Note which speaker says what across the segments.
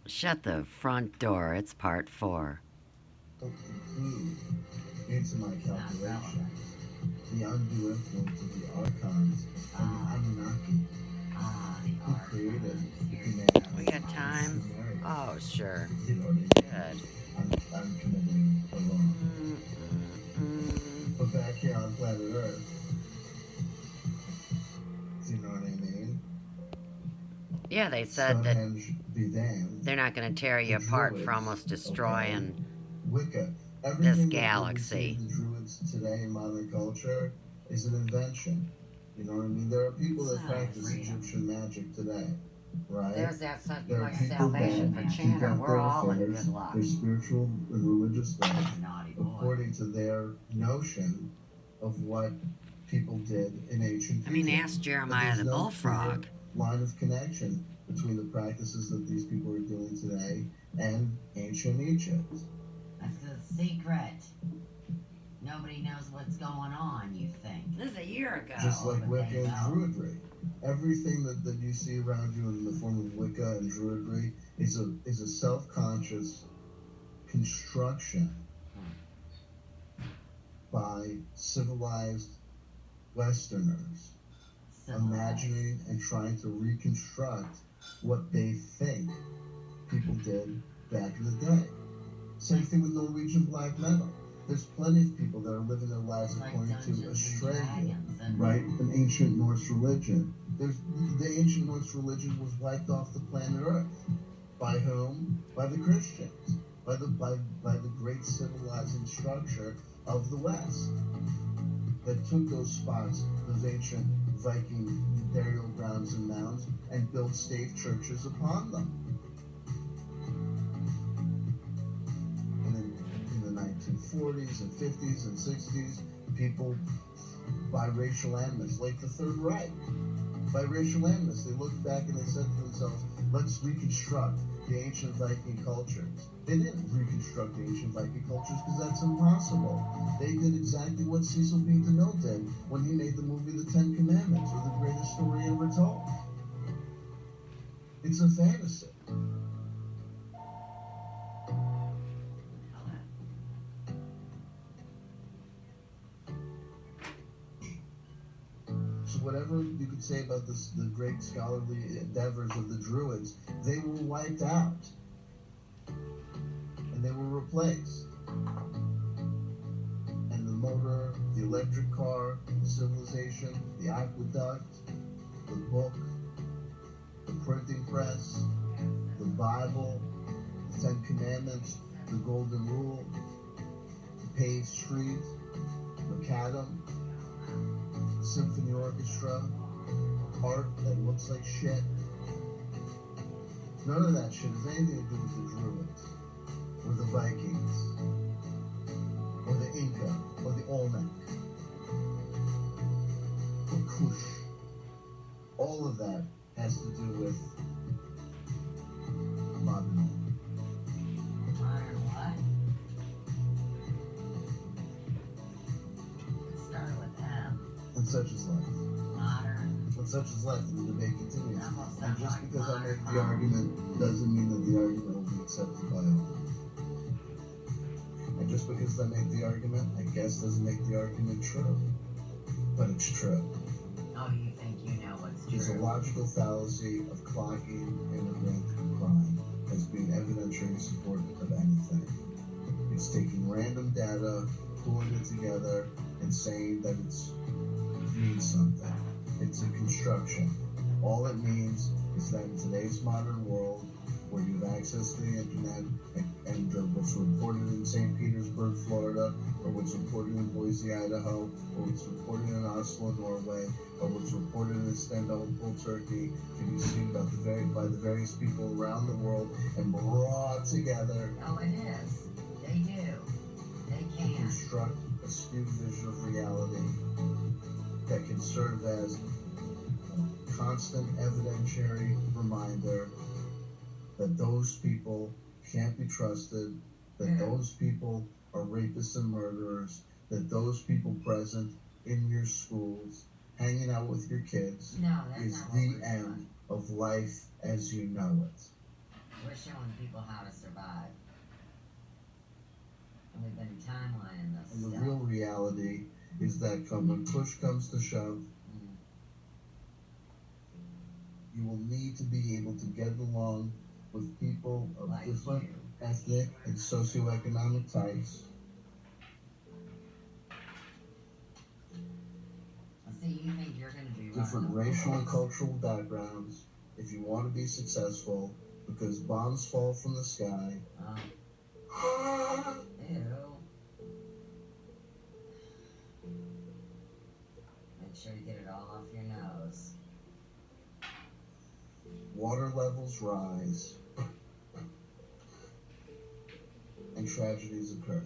Speaker 1: Shut the front door. It's part 4.
Speaker 2: Include into my
Speaker 3: It's not
Speaker 2: calculation
Speaker 3: relevant.
Speaker 2: the undue influence of the archons and the
Speaker 3: Ah,
Speaker 2: Anunnaki
Speaker 3: the
Speaker 2: who created
Speaker 3: archons.
Speaker 2: the
Speaker 3: Here you go.
Speaker 1: We
Speaker 2: Pleiadians
Speaker 1: got
Speaker 2: and the
Speaker 1: time?
Speaker 2: Sumerians.
Speaker 1: Oh, sure.
Speaker 2: You know what I mean?
Speaker 1: Good.
Speaker 2: I'm committing a wrong.
Speaker 1: Mm-mm-mm.
Speaker 2: But back here on planet Earth, do you know what I mean?
Speaker 1: Yeah, they said that
Speaker 2: Stonehenge be damned.
Speaker 1: they're not going to tear
Speaker 2: The
Speaker 1: you apart for
Speaker 2: Druids,
Speaker 1: almost
Speaker 2: okay?
Speaker 1: destroying
Speaker 2: Wicca.
Speaker 1: this
Speaker 2: Everything that we see
Speaker 1: galaxy.
Speaker 2: of the Druids today in modern culture is an invention. You know what I mean? There are people
Speaker 3: It's
Speaker 2: that
Speaker 3: not
Speaker 2: practice
Speaker 3: freedom.
Speaker 2: Egyptian magic today, right?
Speaker 1: There's that
Speaker 2: There are
Speaker 1: like
Speaker 2: people
Speaker 1: salvation
Speaker 2: that
Speaker 1: for
Speaker 3: Magic.
Speaker 1: Chandler.
Speaker 2: conduct
Speaker 1: We're
Speaker 2: their
Speaker 1: all in
Speaker 2: affairs,
Speaker 1: good luck.
Speaker 2: their spiritual and religious life,
Speaker 3: He's a naughty boy.
Speaker 2: according to their notion of what people did in ancient
Speaker 1: I mean,
Speaker 2: Egypt.
Speaker 1: ask
Speaker 2: But
Speaker 1: Jeremiah
Speaker 2: there's
Speaker 1: the
Speaker 2: no clear
Speaker 1: bullfrog.
Speaker 2: line of connection between the practices that these people are doing today and ancient Egypt.
Speaker 3: That's the secret. Nobody knows what's going on, you think.
Speaker 1: This is a year ago.
Speaker 2: Just like
Speaker 3: but
Speaker 2: Wicca
Speaker 3: they
Speaker 2: and
Speaker 3: know.
Speaker 2: Druidry. Everything that you see around you in the form of Wicca and Druidry is a self-conscious construction by civilized Westerners imagining and trying to reconstruct what they think people did back in the day. Same thing with Norwegian black metal. There's plenty of people that are living their lives
Speaker 3: Like
Speaker 2: according to
Speaker 3: Dungeons and
Speaker 2: Australia,
Speaker 3: Dragons and
Speaker 2: right? An ancient Norse religion. The ancient Norse religion was wiped off the planet Earth. By whom? By the Christians. By the great civilizing structure of the West that took those spots, those ancient Viking burial grounds and mounds, and built state churches upon them. And then in the 1940s and 50s and 60s, people, biracial animus, like the Third Reich, biracial animus, they looked back and they said to themselves, let's reconstruct the ancient Viking cultures. They didn't reconstruct the ancient Viking cultures because that's impossible. They did exactly what Cecil B. DeMille did when he made the movie The Ten Commandments, or the greatest story ever told. It's a fantasy. So whatever you could say about this, the great scholarly endeavors of the Druids, they were wiped out. And they were replaced. And the motor, the electric car, the civilization, the aqueduct, the book, the printing press, the Bible, the Ten Commandments, the Golden Rule, the paved street, macadam, the symphony orchestra, art that looks like shit. None of that shit has anything to do with the Druids, or the Vikings, or the Inca, or the Olmec, or Kush. All of that has to do with modern.
Speaker 3: Modern what? It started with M.
Speaker 2: And such is life.
Speaker 3: Modern.
Speaker 2: And such is life, and the debate continues.
Speaker 3: Almost
Speaker 2: And
Speaker 3: sounds
Speaker 2: just
Speaker 3: like
Speaker 2: because I make the
Speaker 3: modern.
Speaker 2: argument doesn't mean that the argument will be accepted by all. And just because I make the argument, I guess doesn't make the argument true. But it's true.
Speaker 3: Oh, you think you know what's
Speaker 2: There's a
Speaker 3: true?
Speaker 2: logical fallacy of clocking immigrant crime as being evidentiary support of anything. It's taking random data, pulling it together, and saying that it means something. It's a construction. All it means is that in today's modern world, where you have access to the internet and what's reported in St. Petersburg, Florida, or what's reported in Boise, Idaho, or what's reported in Oslo, Norway, or what's reported in Istanbul, Turkey, can be seen by the various people around the world and brought together
Speaker 3: Oh, it is. They do. They
Speaker 2: to
Speaker 3: can.
Speaker 2: construct a skewed vision of reality that can serve as a constant evidentiary reminder that those people can't be trusted, that
Speaker 3: Yeah.
Speaker 2: those people are rapists and murderers, that those people present in your schools, hanging out with your kids,
Speaker 3: No, that's
Speaker 2: is
Speaker 3: not what
Speaker 2: the
Speaker 3: we're
Speaker 2: end
Speaker 3: doing.
Speaker 2: of life as you know it.
Speaker 3: We're we're showing people how to survive. And we've been timelining this
Speaker 2: And the
Speaker 3: stuff.
Speaker 2: real reality is that when push comes to shove,
Speaker 3: Mm.
Speaker 2: you will need to be able to get along with people of
Speaker 3: Like
Speaker 2: different
Speaker 3: you.
Speaker 2: ethnic and socioeconomic types.
Speaker 3: See, you think you're going to be
Speaker 2: Different
Speaker 3: running the
Speaker 2: racial and
Speaker 3: rules.
Speaker 2: cultural backgrounds if you want to be successful, because bombs fall from the sky.
Speaker 3: Ew. Make sure you get it all off your nose.
Speaker 2: Water levels rise, and tragedies occur.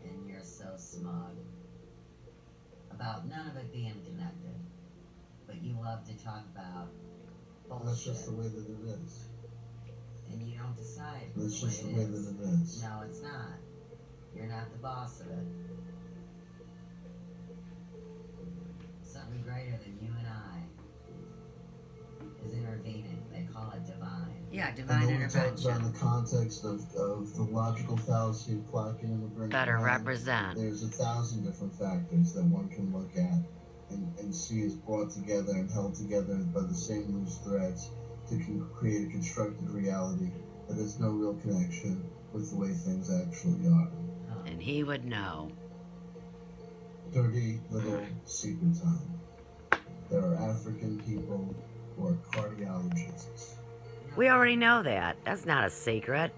Speaker 3: And you're so smug. About none of it being connected. But you love to talk about bullshit.
Speaker 2: That's just the way that it is.
Speaker 3: And you don't decide
Speaker 2: That's
Speaker 3: the way
Speaker 2: just the
Speaker 3: it
Speaker 2: way
Speaker 3: is.
Speaker 2: that it is.
Speaker 3: No, it's not. You're not the boss of it. Something greater than you and I is intervening. They call it divine.
Speaker 1: Yeah,
Speaker 2: And
Speaker 1: divine
Speaker 2: then we talk about
Speaker 1: intervention.
Speaker 2: in the context of the logical fallacy of clocking immigrant
Speaker 1: Better
Speaker 2: crime.
Speaker 1: represent.
Speaker 2: There's 1,000 different factors that one can look at and see is brought together and held together by the same loose threads to create a constructed reality that has no real connection with the way things actually are.
Speaker 1: And he would know.
Speaker 2: Dirty little secret time. There are African people who are cardiologists.
Speaker 1: We already know that. That's not a secret.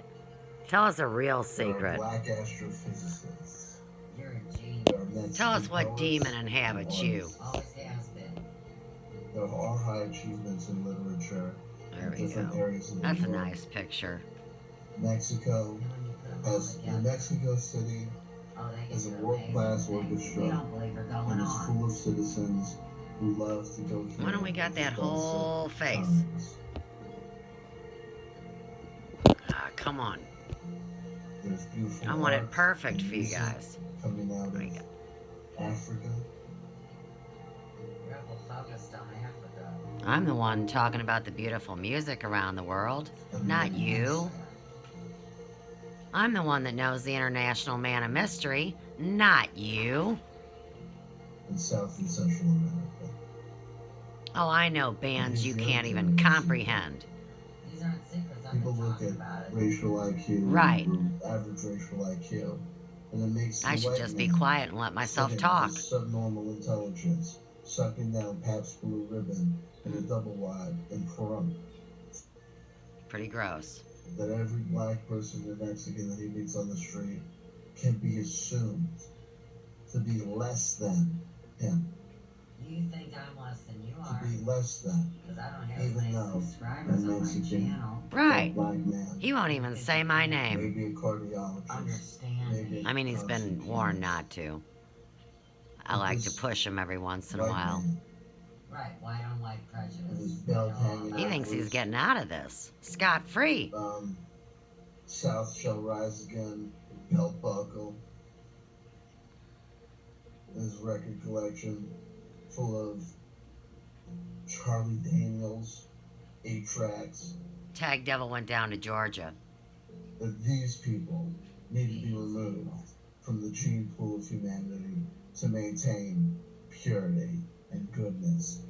Speaker 1: Tell us a real
Speaker 2: There are
Speaker 1: secret.
Speaker 2: black astrophysicists.
Speaker 3: You're a genius.
Speaker 2: There are Mexican
Speaker 1: Tell us what
Speaker 2: poets
Speaker 1: demon
Speaker 2: and
Speaker 1: inhabits you.
Speaker 2: artists.
Speaker 3: Always has been.
Speaker 2: There are high achievements in literature
Speaker 1: There
Speaker 2: in
Speaker 1: we
Speaker 2: different
Speaker 1: go.
Speaker 2: areas of the
Speaker 1: That's a
Speaker 2: world.
Speaker 1: nice picture.
Speaker 2: Mexico
Speaker 3: And when you put them all
Speaker 2: has
Speaker 3: together,
Speaker 2: Mexico City
Speaker 3: oh, they
Speaker 2: is a
Speaker 3: get to
Speaker 2: world-class
Speaker 3: amazing things
Speaker 2: orchestra
Speaker 3: we don't believe are going
Speaker 2: and is
Speaker 3: on.
Speaker 2: full of citizens who love to go
Speaker 1: Why don't we got that whole face?
Speaker 2: times.
Speaker 1: Ah, come on.
Speaker 2: There's beautiful
Speaker 1: I want it
Speaker 2: art
Speaker 1: perfect
Speaker 2: and
Speaker 1: for you
Speaker 2: music
Speaker 1: guys.
Speaker 2: coming out
Speaker 1: There
Speaker 2: of
Speaker 1: you go.
Speaker 2: Africa.
Speaker 3: You're focused on Africa.
Speaker 1: I'm the one talking about the beautiful music around the world,
Speaker 2: and
Speaker 1: not
Speaker 2: the
Speaker 1: you. I'm the one that knows the International Man of Mystery, not you.
Speaker 2: In South and Central America.
Speaker 1: Oh, I know bands you can't even comprehend.
Speaker 3: These aren't secrets. I've
Speaker 2: People
Speaker 3: been
Speaker 2: look
Speaker 3: talking
Speaker 2: at
Speaker 3: about it.
Speaker 2: racial IQ,
Speaker 1: Right.
Speaker 2: or average racial IQ, and it makes
Speaker 1: I
Speaker 2: the
Speaker 1: should
Speaker 2: white
Speaker 1: just be
Speaker 2: man
Speaker 1: quiet and let myself
Speaker 2: sitting
Speaker 1: talk.
Speaker 2: with subnormal intelligence, sucking down Pabst Blue Ribbon in a double wide and Pahrump.
Speaker 1: Pretty gross.
Speaker 2: That every black person in Mexican that he meets on the street can be assumed to be less than him,
Speaker 3: You think I'm less than you
Speaker 2: to
Speaker 3: are?
Speaker 2: be less than
Speaker 3: Because I don't have as
Speaker 2: even
Speaker 3: many
Speaker 2: though
Speaker 3: subscribers
Speaker 2: I'm
Speaker 3: on my
Speaker 2: Mexican.
Speaker 3: channel.
Speaker 1: Right.
Speaker 2: black man,
Speaker 1: He won't even say my name.
Speaker 2: maybe a cardiologist,
Speaker 3: Understand
Speaker 2: maybe
Speaker 3: me.
Speaker 1: I mean, he's been warned not to. I like to push him every once in a
Speaker 2: white
Speaker 1: while.
Speaker 2: man
Speaker 3: Right, white on white prejudice.
Speaker 2: with his
Speaker 3: We
Speaker 2: belt
Speaker 3: know
Speaker 2: hanging
Speaker 3: all
Speaker 1: He
Speaker 2: out.
Speaker 3: about
Speaker 1: thinks
Speaker 3: it.
Speaker 1: he's getting out of this scot-free.
Speaker 2: South Shall Rise Again, Belt Buckle, his record collection full of Charlie Daniels, 8 tracks,
Speaker 1: Tag Devil went down to Georgia.
Speaker 2: that these people need to be removed from the gene pool of humanity to maintain purity and goodness.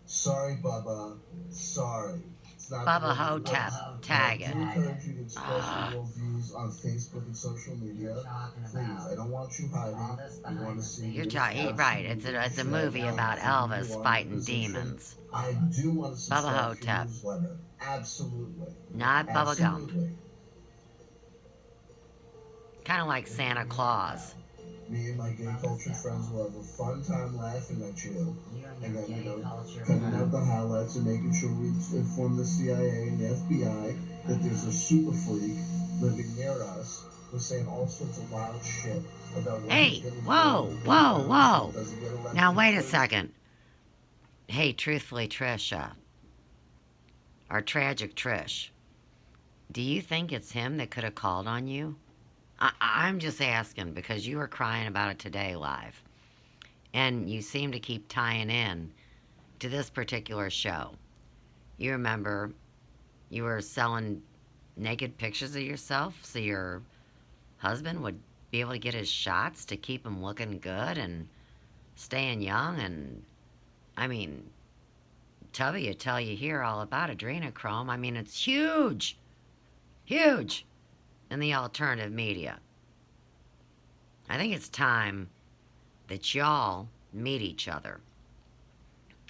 Speaker 2: Sorry, Bubba. Sorry. It's not
Speaker 1: Bubba
Speaker 2: the way you
Speaker 1: Hotep.
Speaker 2: live.
Speaker 1: Tag
Speaker 2: I
Speaker 1: it.
Speaker 2: do encourage you to express
Speaker 1: Ah.
Speaker 2: your views on Facebook and social media.
Speaker 3: You're talking
Speaker 2: Please,
Speaker 3: about
Speaker 2: I don't want you
Speaker 3: all
Speaker 2: hiding.
Speaker 3: this
Speaker 2: We
Speaker 3: behind
Speaker 2: want
Speaker 3: the
Speaker 2: to see
Speaker 3: scenes.
Speaker 1: You're
Speaker 2: you
Speaker 1: talking right. It's a
Speaker 2: absolutely
Speaker 1: movie
Speaker 2: shut
Speaker 1: about
Speaker 2: down
Speaker 1: Elvis
Speaker 2: you are
Speaker 1: fighting
Speaker 2: in position.
Speaker 1: demons.
Speaker 2: I do want to subscribe to your
Speaker 1: Hotep.
Speaker 2: newsletter. Absolutely.
Speaker 1: Not Bubba Gump.
Speaker 2: Absolutely.
Speaker 1: Kind of like Santa Claus.
Speaker 2: Me and my gay culture friends will have a fun time laughing at you,
Speaker 3: You
Speaker 2: and
Speaker 3: and your
Speaker 2: then,
Speaker 3: gay
Speaker 2: you know,
Speaker 3: culture
Speaker 2: cutting out
Speaker 3: friends.
Speaker 2: the highlights and making sure we inform the CIA and the FBI that there's a super freak living near us who's saying all sorts of wild shit about what
Speaker 1: Hey,
Speaker 2: he's gonna do
Speaker 1: whoa,
Speaker 2: if
Speaker 1: whoa,
Speaker 2: Donald
Speaker 1: whoa.
Speaker 2: Trump doesn't get elected
Speaker 1: Now, wait a
Speaker 2: first.
Speaker 1: second. Hey, truthfully, Trisha. Or Tragic Trish. Do you think it's him that could have called on you? I'm just asking because you were crying about it today live. And you seem to keep tying in to this particular show. You remember You were selling naked pictures of yourself so your husband would be able to get his shots to keep him looking good and staying young. And I mean, Tubby will tell you here all about adrenochrome. I mean, it's huge, huge in the alternative media. I think it's time that y'all meet each other.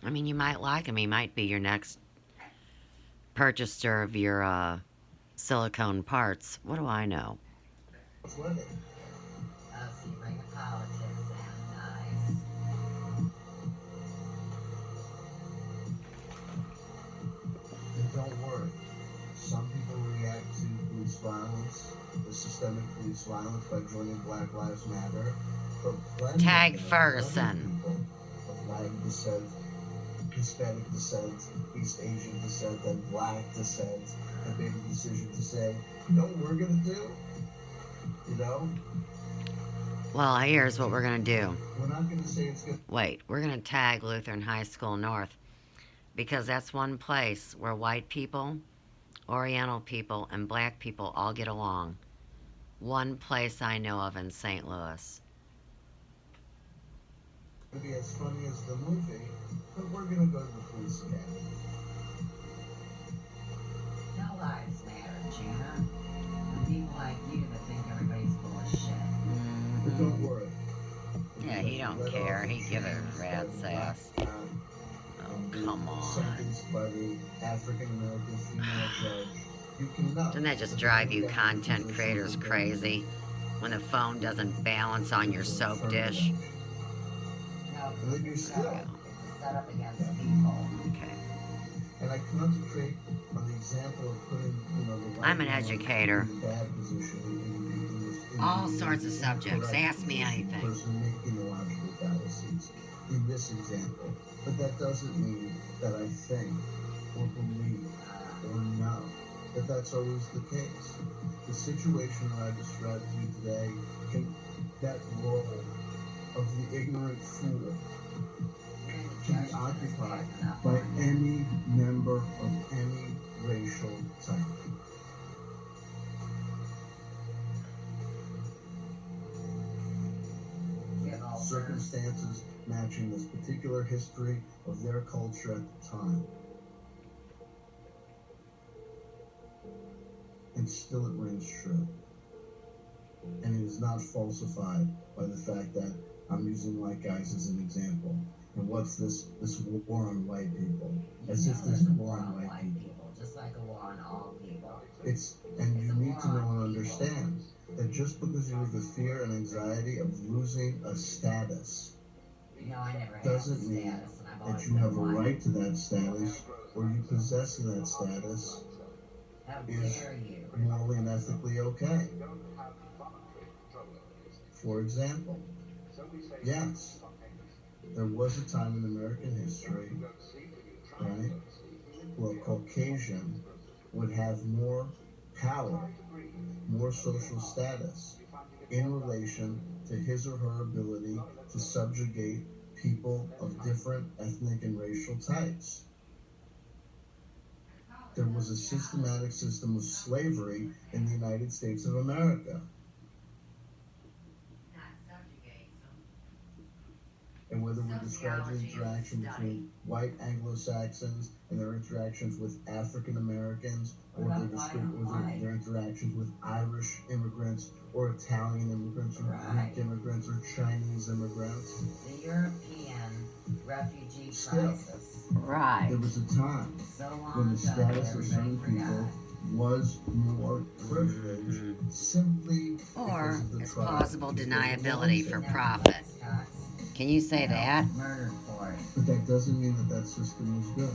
Speaker 1: I mean, you might like him. He might be your next purchaser of your silicone parts. What do I know?
Speaker 2: athletic.
Speaker 3: Oh, so you bring the politics in. Nice.
Speaker 2: And don't worry, some people react to police violence, the systemic police violence, by joining Black Lives Matter. But plenty
Speaker 1: Tag
Speaker 2: of them,
Speaker 1: Ferguson.
Speaker 2: plenty of people of Latin descent, Hispanic descent, East Asian descent, and Black descent have made the decision to say, you know what we're going to do? You know?
Speaker 1: Well, here's what we're going to do.
Speaker 2: We're not going to say it's going to...
Speaker 1: Wait, we're going to tag Lutheran High School North because that's one place where white people, Oriental people, and black people all get along. One place I know of in St. Louis.
Speaker 2: be as funny as the movie, but we're going to go to the police academy.
Speaker 3: No lives matter, Gina. And people like you that think everybody's full of shit.
Speaker 2: But don't worry.
Speaker 1: Yeah, he don't care. He give a rat's ass. Oh, come on.
Speaker 2: Sentenced by the African American female judge. You cannot.
Speaker 1: Doesn't that just drive you content creators crazy when the phone doesn't balance on your soap dish?
Speaker 3: No,
Speaker 2: And then you're still.
Speaker 3: it's a setup against people.
Speaker 1: Okay.
Speaker 2: And I concentrate on the example of putting, the right
Speaker 1: I'm an
Speaker 2: man
Speaker 1: educator.
Speaker 2: in the bad position,
Speaker 1: All sorts of subjects. Ask me anything.
Speaker 2: Person making illogical fallacies in this example. But that doesn't mean that I think or believe or know that that's always the case. The situation that I described to you today, that role of the ignorant fool, can be occupied by any member of any racial type. Circumstances matching this particular history of their culture at the time. And still it rings true. And it is not falsified by the fact that I'm using white guys as an example. And what's this war on white people? As if there's a war on white people.
Speaker 3: Just like a war on all people.
Speaker 2: And you need to know and understand that just because you have the fear and anxiety of losing a status
Speaker 3: No, I never had
Speaker 2: doesn't
Speaker 3: status,
Speaker 2: mean
Speaker 3: and I've
Speaker 2: that
Speaker 3: always
Speaker 2: you
Speaker 3: been
Speaker 2: have a
Speaker 3: one.
Speaker 2: right to that status or you possessing that status
Speaker 3: How
Speaker 2: is
Speaker 3: dare you?
Speaker 2: morally and ethically okay. For example, yes, there was a time in American history, right, where a Caucasian would have more power, more social status in relation to his or her ability to subjugate people of different ethnic and racial types. There was a systematic system of slavery in the United States of America. And whether we're describing the interaction between white Anglo-Saxons and their interactions with African Americans, or their interactions with Irish immigrants, or Italian immigrants, or Greek immigrants, or Chinese immigrants.
Speaker 3: The European refugee
Speaker 2: Still.
Speaker 3: crisis.
Speaker 1: Right.
Speaker 2: There was a time
Speaker 3: So long
Speaker 2: when the
Speaker 3: ago,
Speaker 2: status of
Speaker 3: everybody
Speaker 2: certain people
Speaker 3: forgot.
Speaker 2: was more privileged simply
Speaker 1: Or
Speaker 2: because of the
Speaker 1: it's
Speaker 2: tribe.
Speaker 1: plausible
Speaker 2: Because
Speaker 1: deniability
Speaker 2: the
Speaker 1: for
Speaker 2: ones
Speaker 1: profit. Can you say that?
Speaker 3: Murdered for it.
Speaker 2: But that doesn't mean that that system is good.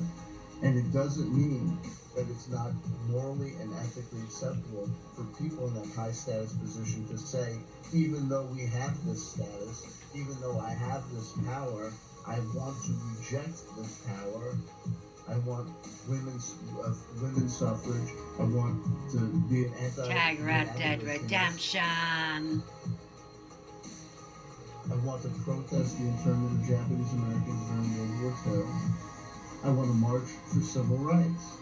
Speaker 2: And it doesn't mean that it's not morally and ethically acceptable for people in that high status position to say, even though we have this status, even though I have this power, I want to reject this power. I want women's suffrage. I want to be an
Speaker 1: Tag Red Dead Redemption.
Speaker 2: I want to protest the internment of Japanese Americans during World War II. I want to march for civil rights.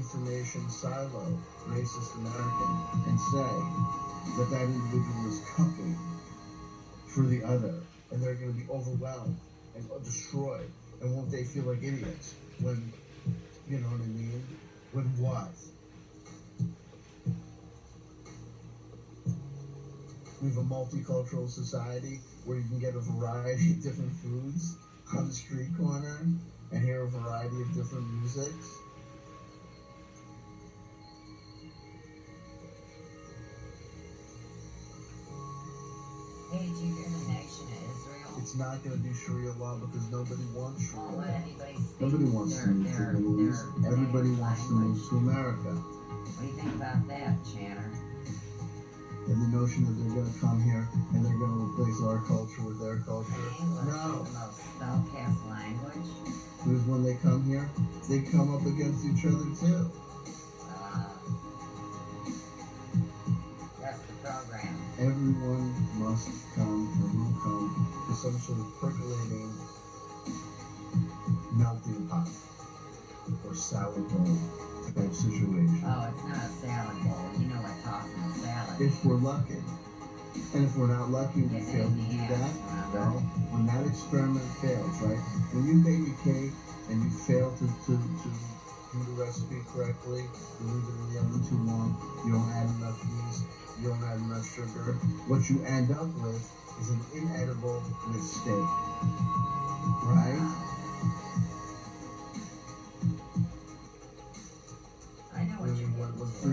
Speaker 2: information silo, racist American, and say that that individual is copying for the other, and they're going to be overwhelmed and destroyed, and won't they feel like idiots when, you know what I mean? When what? We have a multicultural society where you can get a variety of different foods on the street corner and hear a variety of different musics.
Speaker 3: Hey, did you hear the nation of Israel?
Speaker 2: It's not going to be Sharia law because nobody wants Sharia
Speaker 3: Won't
Speaker 2: law.
Speaker 3: let anybody speak
Speaker 2: Nobody wants to move to the Middle East. Everybody
Speaker 3: native
Speaker 2: wants to
Speaker 3: language.
Speaker 2: move to America.
Speaker 3: What do you think about that, Channer?
Speaker 2: And the notion that they're going to come here and they're going to replace our culture with their culture.
Speaker 3: English
Speaker 2: No.
Speaker 3: is the most spellcast language.
Speaker 2: Because when they come here, they come up against each other too.
Speaker 3: That's the program.
Speaker 2: Everyone must come or will come to some sort of percolating melting pot or sourdough type situation.
Speaker 3: Oh, it's not a salad bowl. You know what tossing a salad
Speaker 2: If we're lucky. And if we're not lucky and we
Speaker 3: Yeah,
Speaker 2: fail to do
Speaker 3: yeah,
Speaker 2: that,
Speaker 3: remember?
Speaker 2: well, when that experiment fails, right? When you bake a cake and you fail to do the recipe correctly, you leave it in the oven too long, you don't add enough yeast, you don't add enough sugar, what you end up with is an inedible mistake. Right?
Speaker 3: I know what you're getting to.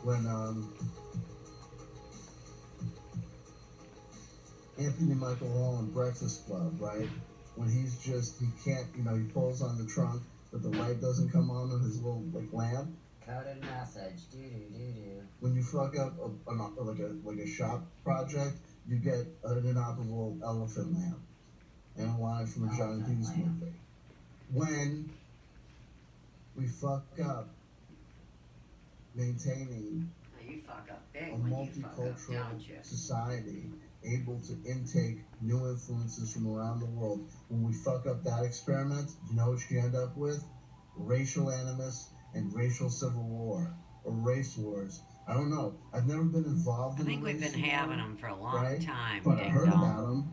Speaker 2: When Anthony Michael Hall in Breakfast Club, right? When he can't, he pulls on the trunk, but the light doesn't come on his little lamp.
Speaker 3: Coded message. Doo-doo.
Speaker 2: When you fuck up a shop project, you get an inoperable elephant lamp, and a line from a John
Speaker 3: Elephant
Speaker 2: Hughes
Speaker 3: lamp.
Speaker 2: movie. When we fuck up maintaining
Speaker 1: You fuck up
Speaker 2: a
Speaker 1: big when you fuck up,
Speaker 2: multicultural
Speaker 1: don't you?
Speaker 2: society able to intake new influences from around the world, when we fuck up that experiment, you know what you end up with? Racial animus and racial civil war or race wars. I don't know. I've never been involved
Speaker 1: I
Speaker 2: in
Speaker 1: think
Speaker 2: a
Speaker 1: we've
Speaker 2: race
Speaker 1: been
Speaker 2: war,
Speaker 1: having them for a long
Speaker 2: right?
Speaker 1: time,
Speaker 2: but I
Speaker 1: ding
Speaker 2: heard
Speaker 1: dong.
Speaker 2: about them.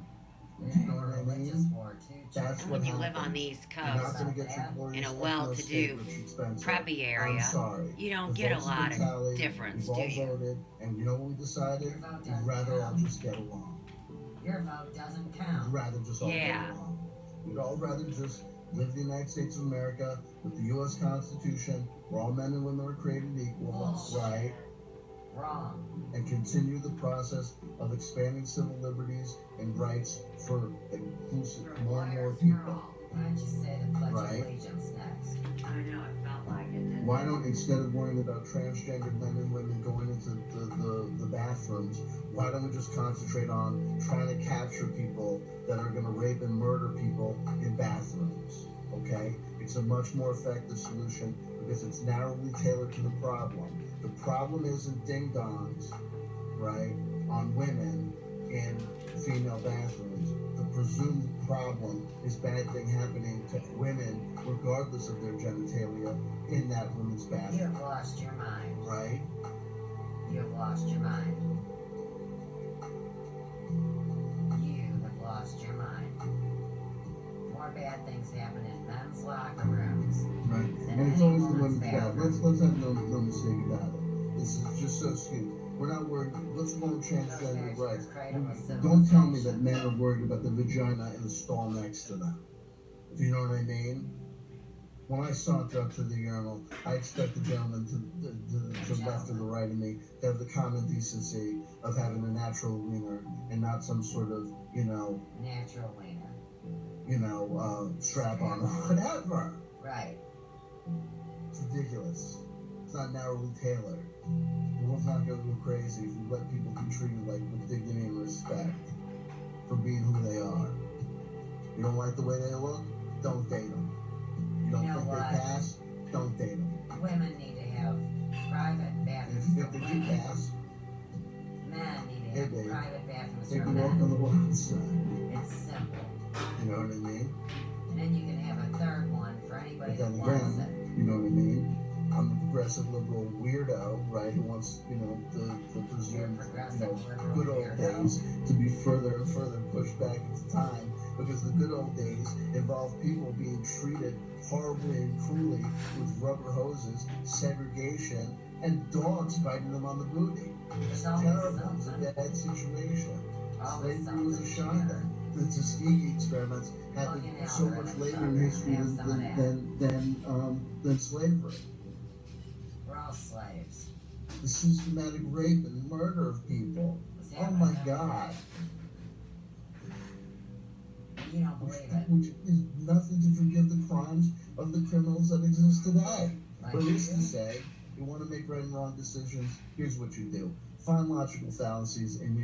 Speaker 3: Yeah,
Speaker 2: Do you know what I
Speaker 3: religious
Speaker 2: mean?
Speaker 3: war too.
Speaker 2: That's
Speaker 1: And
Speaker 2: what
Speaker 1: when you live on
Speaker 2: happens.
Speaker 1: the East
Speaker 2: You're not
Speaker 1: Coast,
Speaker 2: going to get your glorious
Speaker 1: in a
Speaker 2: ethno
Speaker 1: well-to-do,
Speaker 2: state, Richard Spencer.
Speaker 1: preppy
Speaker 2: I'm
Speaker 1: area,
Speaker 2: sorry.
Speaker 1: you don't
Speaker 2: The
Speaker 1: get a
Speaker 2: votes have
Speaker 1: lot
Speaker 2: been
Speaker 1: of
Speaker 2: tallied,
Speaker 1: difference,
Speaker 2: we've
Speaker 1: do
Speaker 2: all
Speaker 1: you?
Speaker 2: voted, and you know what we decided?
Speaker 3: Your vote
Speaker 2: We'd
Speaker 3: doesn't
Speaker 2: rather all
Speaker 3: count.
Speaker 2: just get along.
Speaker 3: Your vote doesn't
Speaker 2: We'd
Speaker 3: count.
Speaker 2: rather just all
Speaker 1: Yeah.
Speaker 2: get along. We'd all rather just live in the United States of America with the U.S. Constitution, where all men and women are created equal,
Speaker 3: Bullshit.
Speaker 2: right?
Speaker 3: Wrong.
Speaker 2: And continue the process of expanding civil liberties and rights for inclusive more and more people.
Speaker 3: Why don't you say the Pledge
Speaker 2: Right.
Speaker 3: of Allegiance next?
Speaker 1: I know, it felt like it, didn't
Speaker 2: Why
Speaker 1: it?
Speaker 2: don't, instead of worrying about transgender men and women going into the bathrooms, why don't we just concentrate on trying to capture people that are going to rape and murder people in bathrooms? Okay? It's a much more effective solution because it's narrowly tailored to the problem. The problem isn't ding-dongs, right, on women in female bathrooms. The presumed problem is bad thing happening to women, regardless of their genitalia, in that woman's
Speaker 3: You
Speaker 2: bathroom,
Speaker 3: have lost your mind.
Speaker 2: right?
Speaker 3: You have lost your mind. You have lost your mind. More bad things happen in men's locker rooms.
Speaker 2: Right.
Speaker 3: Than
Speaker 2: And it's
Speaker 3: any
Speaker 2: always the
Speaker 3: woman's
Speaker 2: women's bathroom.
Speaker 3: bathroom.
Speaker 2: Let's have no mistake about it. This is just so skewed. We're not worried. Let's go on transgender rights. Don't tell me that men are worried about the vagina in the stall next to them. Do you know what I mean? When I saunter up to the urinal, I expect the gentleman to the left or the right of me to have the common decency of having a natural wiener and not some sort of,
Speaker 3: Natural wiener.
Speaker 2: strap on or whatever.
Speaker 3: Right.
Speaker 2: It's ridiculous. It's not narrowly tailored. The world's not going to go crazy if we let people be treated with dignity and respect for being who they are. You don't like the way they look? Don't date them. You don't
Speaker 3: You know
Speaker 2: think
Speaker 3: what?
Speaker 2: they pass? Don't date them.
Speaker 3: Women need to have private
Speaker 2: And
Speaker 3: bathrooms
Speaker 2: if
Speaker 3: for
Speaker 2: they do
Speaker 3: women.
Speaker 2: pass,
Speaker 3: Men need to
Speaker 2: Hey,
Speaker 3: have
Speaker 2: babe.
Speaker 3: private bathrooms
Speaker 2: they
Speaker 3: for
Speaker 2: can walk on
Speaker 3: men.
Speaker 2: the wild side.
Speaker 3: It's simple.
Speaker 2: You know what I mean?
Speaker 3: And And you can have a third one for anybody
Speaker 2: But
Speaker 3: that
Speaker 2: then
Speaker 3: wants
Speaker 2: again,
Speaker 3: it.
Speaker 2: you know what I mean? I'm a progressive liberal weirdo, right? Who wants, the
Speaker 3: You're a
Speaker 2: presumed,
Speaker 3: progressive liberal
Speaker 2: good old
Speaker 3: weirdo.
Speaker 2: days to be further and further pushed back into time, because the good old days involved people being treated horribly and cruelly with rubber hoses, segregation, and dogs biting them on the booty. It's
Speaker 3: There's always
Speaker 2: terrible. It was a
Speaker 3: something.
Speaker 2: bad situation.
Speaker 3: Always
Speaker 2: Slavery was a
Speaker 3: something.
Speaker 2: shiner. The Tuskegee experiments had
Speaker 3: Plug in
Speaker 2: so
Speaker 3: Algebra
Speaker 2: much
Speaker 3: in the
Speaker 2: later in
Speaker 3: program.
Speaker 2: history
Speaker 3: Have some of that.
Speaker 2: than slavery.
Speaker 3: We're all slaves.
Speaker 2: The systematic rape and murder of people.
Speaker 3: It's
Speaker 2: Oh
Speaker 3: happening
Speaker 2: my
Speaker 3: every
Speaker 2: God.
Speaker 3: day. You don't believe it.
Speaker 2: Which is nothing to forgive the crimes of the criminals that exist today.
Speaker 3: Like
Speaker 2: But
Speaker 3: you
Speaker 2: is to
Speaker 3: do.
Speaker 2: say, you want to make right and wrong decisions, here's what you do. Find logical fallacies in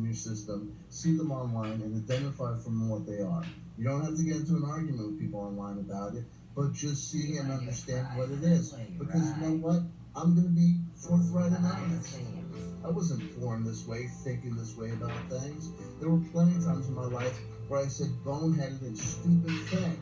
Speaker 2: your system, see them online, and identify from them what they are. You don't have to get into an argument with people online about it, but just see
Speaker 3: You
Speaker 2: and
Speaker 3: wanna get
Speaker 2: understand
Speaker 3: right,
Speaker 2: what it is.
Speaker 3: really,
Speaker 2: Because you know
Speaker 3: right.
Speaker 2: what? I'm going to be forthright and
Speaker 3: Behind the
Speaker 2: honest.
Speaker 3: scenes.
Speaker 2: I wasn't born this way, thinking this way about things. There were plenty of times in my life where I said boneheaded and stupid things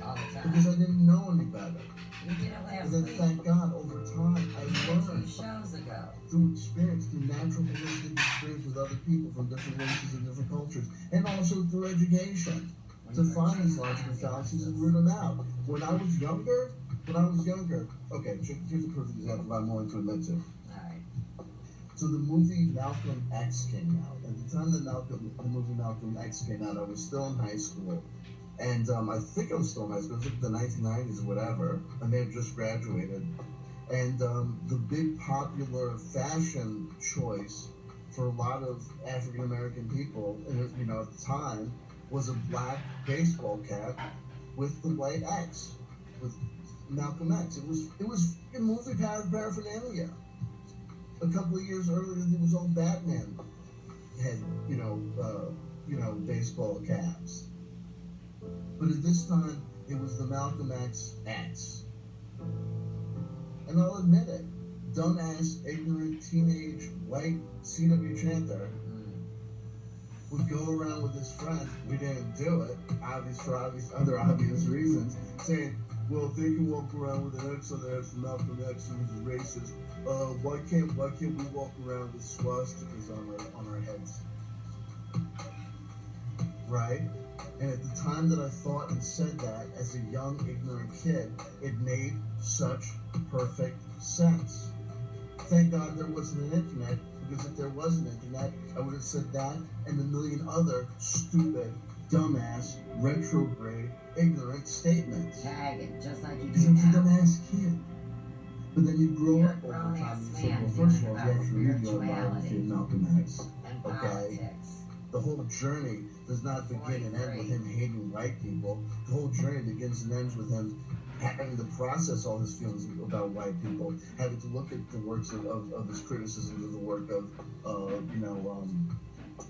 Speaker 3: All the
Speaker 2: because
Speaker 3: time.
Speaker 2: I didn't know any better.
Speaker 3: You did it
Speaker 2: But
Speaker 3: last
Speaker 2: then,
Speaker 3: week.
Speaker 2: thank God, over time, I
Speaker 3: 2
Speaker 2: learned
Speaker 3: shows ago.
Speaker 2: through experience, through natural holistic experience with other people from different races and different cultures, and also through education,
Speaker 3: When
Speaker 2: to
Speaker 3: you were
Speaker 2: find these
Speaker 3: checking
Speaker 2: logical fallacies and
Speaker 3: ambulances.
Speaker 2: root them out. When I was younger, okay, here's a perfect example I'm willing to admit to.
Speaker 3: Alright.
Speaker 2: So the movie Malcolm X came out. At the time that the movie Malcolm X came out, I was still in high school. And I think I was still in high school. It was like the 1990s or whatever. I may have just graduated. And the big popular fashion choice for a lot of African American people, at the time, was a black baseball cap with the white X, with Malcolm X. It was a movie paraphernalia. A couple of years earlier, there was all Batman had baseball caps. But at this time, it was the Malcolm X X. And I'll admit it, dumbass, ignorant, teenage, white C.W. Chanter would go around with his friend. We didn't do it, for other obvious reasons, saying, well, if they can walk around with an X on their head from Malcolm X who was a racist, why can't we walk around with swastikas on our heads? Right? And at the time that I thought and said that as a young, ignorant kid, it made such perfect sense. Thank God there wasn't an internet, because if there was an internet, I would have said that and a million other stupid, dumbass, retrograde, ignorant statements.
Speaker 3: Tag it, just like you
Speaker 2: Because
Speaker 3: do
Speaker 2: I was a
Speaker 3: now.
Speaker 2: dumbass kid. But then you grow
Speaker 3: You're
Speaker 2: up
Speaker 3: a
Speaker 2: over time
Speaker 3: grown-ass
Speaker 2: and you say,
Speaker 3: man
Speaker 2: well, first of
Speaker 3: doing
Speaker 2: all,
Speaker 3: about
Speaker 2: you have to read the biography
Speaker 3: spirituality.
Speaker 2: of Malcolm X.
Speaker 3: And
Speaker 2: Okay.
Speaker 3: politics.
Speaker 2: The whole journey does not begin and end with him hating white people. The whole journey begins and ends with him having to process all his feelings about white people, having to look at the works of his criticisms of the work of,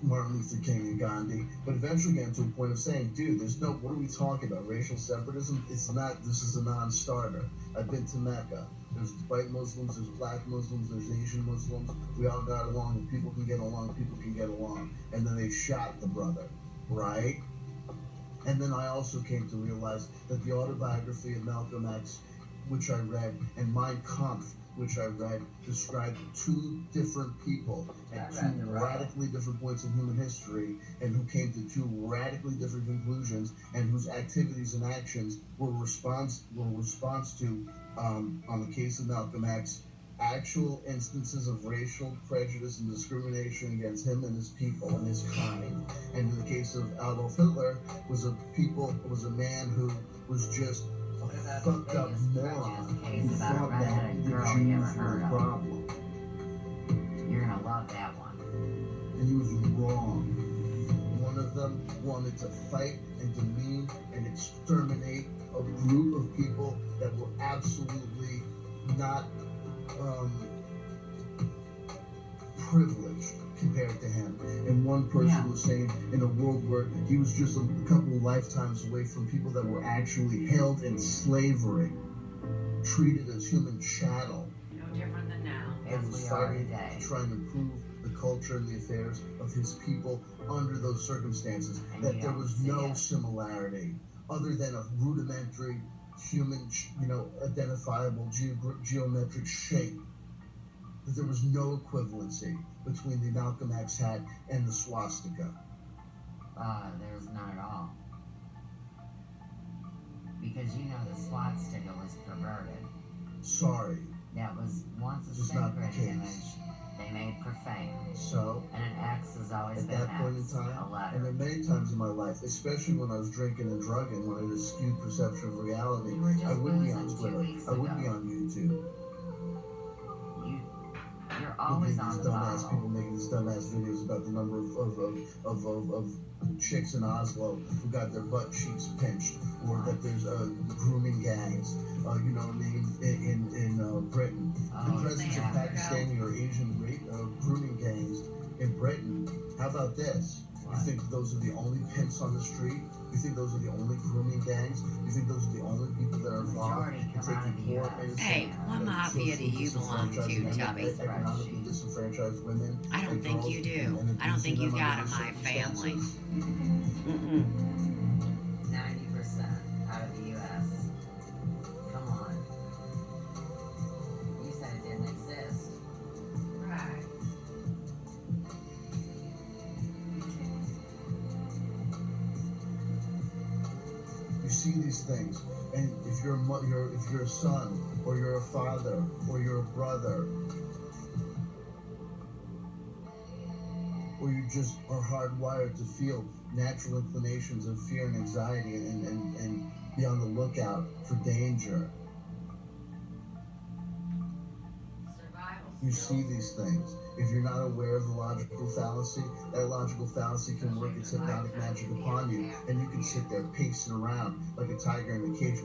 Speaker 2: Martin Luther King and Gandhi, but eventually getting to a point of saying, dude, what are we talking about? Racial separatism? This is a non-starter. I've been to Mecca. There's white Muslims, there's black Muslims, there's Asian Muslims. We all got along. If people can get along, people can get along. And then they shot the brother, right? And then I also came to realize that the autobiography of Malcolm X, which I read, and Mein Kampf, which I read, described two different people at two radically different points in human history, and who came to two radically different conclusions, and whose activities and actions were response to, on the case of Malcolm X, actual instances of racial prejudice and discrimination against him and his people and his kind. And in the case of Adolf Hitler, was a man who was just a fucked up moron who thought that the Jews were a problem.
Speaker 3: You're gonna love that one.
Speaker 2: And he was wrong. One of them wanted to fight and demean and exterminate a group of people that were absolutely not privileged compared to him. And one person was saying, in a world where he was just a couple of lifetimes away from people that were actually held in slavery, treated as human chattel,
Speaker 1: No different than now.
Speaker 2: and
Speaker 3: As
Speaker 2: was
Speaker 3: we are
Speaker 2: fighting
Speaker 3: today.
Speaker 2: to try and improve the culture and the affairs of his people under those circumstances.
Speaker 3: And
Speaker 2: That
Speaker 3: you
Speaker 2: there
Speaker 3: don't
Speaker 2: was
Speaker 3: see
Speaker 2: no
Speaker 3: it.
Speaker 2: similarity other than a rudimentary human, identifiable geometric shape. That there was no equivalency between the Malcolm X hat and the swastika.
Speaker 3: There's none at all. Because you know the swastika was perverted.
Speaker 2: Sorry,
Speaker 3: That was once a
Speaker 2: Just not the
Speaker 3: sacred
Speaker 2: case.
Speaker 3: image they made profane.
Speaker 2: so
Speaker 3: And an X has always
Speaker 2: at
Speaker 3: been
Speaker 2: that point in
Speaker 3: X,
Speaker 2: time,
Speaker 3: a
Speaker 2: and
Speaker 3: letter.
Speaker 2: then many times in my life, especially when I was drinking and drugging, when I had a skewed perception of reality,
Speaker 3: You were just
Speaker 2: I wouldn't be on
Speaker 3: boozing 2
Speaker 2: Twitter,
Speaker 3: weeks
Speaker 2: I wouldn't be
Speaker 3: ago.
Speaker 2: on YouTube.
Speaker 3: You're always
Speaker 2: Making
Speaker 3: on
Speaker 2: these
Speaker 3: the
Speaker 2: dumbass people
Speaker 3: bottle.
Speaker 2: making these dumbass videos about the number of chicks in Oslo who got their butt cheeks pinched, or that there's grooming gangs, you know what I mean, in Britain. The
Speaker 3: Oh,
Speaker 2: presence of
Speaker 3: yeah.
Speaker 2: Pakistani or Asian grooming gangs in Britain. How about this? You
Speaker 3: What?
Speaker 2: think those are the only pimps on the street? You think those are the only grooming gangs? You think those are the only people that are involved
Speaker 3: Majority
Speaker 2: in
Speaker 3: come out of
Speaker 2: taking
Speaker 3: the
Speaker 2: poor,
Speaker 3: US.
Speaker 2: innocent,
Speaker 1: Hey, what mafia do you belong to, Tubby?
Speaker 2: economically disenfranchised women?
Speaker 1: I don't
Speaker 2: and
Speaker 1: think
Speaker 2: girls
Speaker 1: you do.
Speaker 2: and
Speaker 1: I don't think
Speaker 2: abusing
Speaker 1: you
Speaker 2: them
Speaker 1: got
Speaker 2: under
Speaker 1: a my
Speaker 2: these
Speaker 1: family.
Speaker 2: circumstances?
Speaker 1: Mm-mm.
Speaker 3: 90% out of the US. Come on. You said it didn't exist.
Speaker 4: Right.
Speaker 2: You see these things, and if you're if you're a son, or you're a father, or you're a brother, or you just are hardwired to feel natural inclinations of fear and anxiety, and be on the lookout for danger.
Speaker 4: Survival
Speaker 2: You see
Speaker 4: skills.
Speaker 2: these things. If you're not aware of the logical fallacy, that logical fallacy can work its hypnotic magic upon you, and you can sit there pacing around like a tiger in a cage.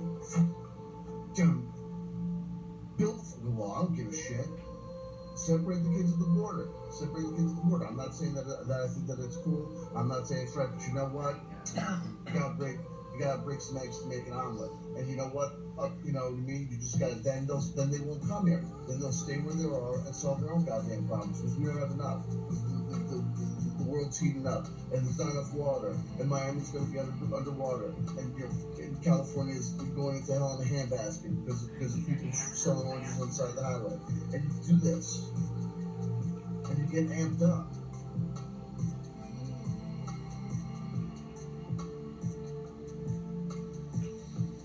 Speaker 2: Build the wall. I don't give a shit. Separate the kids at the border. Separate the kids at the border. I'm not saying that I think that it's cool. I'm not saying it's right, but you know what? You gotta break some eggs to make an omelet. And you know what? You know what I mean? You just gotta then they won't come here. Then they'll stay where they are and solve their own goddamn problems because we don't have enough. The world's heating up, and there's not enough water, and Miami's going to be underwater, and California is going into hell in a handbasket because of people selling oranges on the side of the highway. And you do this, and you get amped up.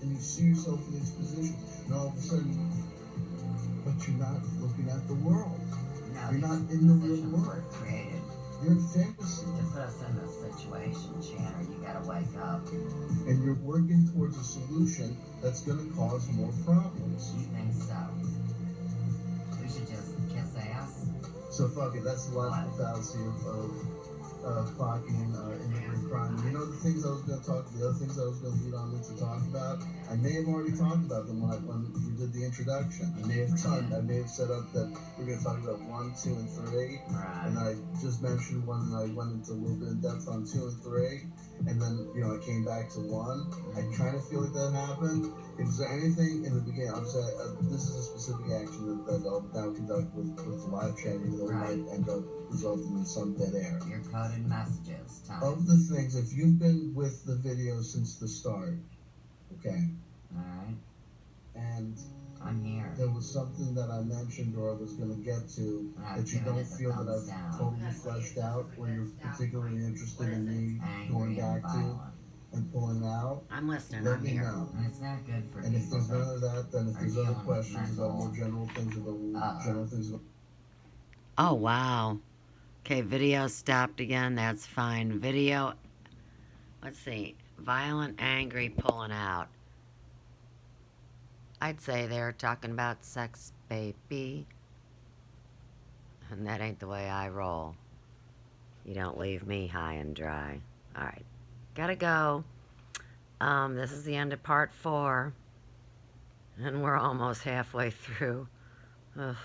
Speaker 2: And you see yourself in this position, and all of a sudden, but you're not looking at the world.
Speaker 3: No,
Speaker 2: You're not
Speaker 3: these
Speaker 2: in the real
Speaker 3: positions
Speaker 2: world.
Speaker 3: were created
Speaker 2: You're in fantasy.
Speaker 3: to put us in this situation, Chandler. You gotta wake up.
Speaker 2: And you're working towards a solution that's going to cause more problems.
Speaker 3: You think so? We should just kiss ass?
Speaker 2: So fuck it, that's the logical fallacy of clocking immigrant crime. You know the things I was going to the other things I was going to lead on to talk about? I may have already talked about them when we did the introduction. I may have set up that we're going to talk about 1, 2, and 3.
Speaker 3: Right.
Speaker 2: And I just mentioned 1, and I went into a little bit in depth on 2 and 3. And then, I came back to 1. I kind of feel like that happened. If there anything in the beginning, I'm saying this is a specific action that I'll now conduct with the live chat, even though
Speaker 3: Right.
Speaker 2: it might end up resulting in some dead air.
Speaker 3: Your coded messages. Tell me.
Speaker 2: Of the things, if you've been with the video since the start, okay,
Speaker 3: Alright.
Speaker 2: and
Speaker 3: I'm here.
Speaker 2: there was something that I mentioned or I was going to get to
Speaker 3: And I've
Speaker 2: that you
Speaker 3: given
Speaker 2: don't
Speaker 3: it the
Speaker 2: feel that
Speaker 3: thumbs
Speaker 2: I've
Speaker 3: down.
Speaker 2: totally fleshed out, or you're particularly interested in me going
Speaker 3: Angry
Speaker 2: back
Speaker 3: and
Speaker 2: to
Speaker 3: violent.
Speaker 2: and pulling out,
Speaker 1: I'm listening.
Speaker 2: let
Speaker 1: I'm
Speaker 2: me
Speaker 1: here.
Speaker 2: know.
Speaker 3: And it's not good for
Speaker 2: And if
Speaker 3: people
Speaker 2: there's
Speaker 3: that
Speaker 2: none of that, then if
Speaker 3: are
Speaker 2: there's other
Speaker 3: dealing with
Speaker 2: questions about more
Speaker 3: mental-
Speaker 2: general things about
Speaker 1: Oh, wow. Okay, video stopped again. That's fine. Video, let's see. Violent, angry, pulling out. I'd say they're talking about sex, baby. And that ain't the way I roll. You don't leave me high and dry. All right. Gotta go. This is the end of part 4. And we're almost halfway through. Ugh.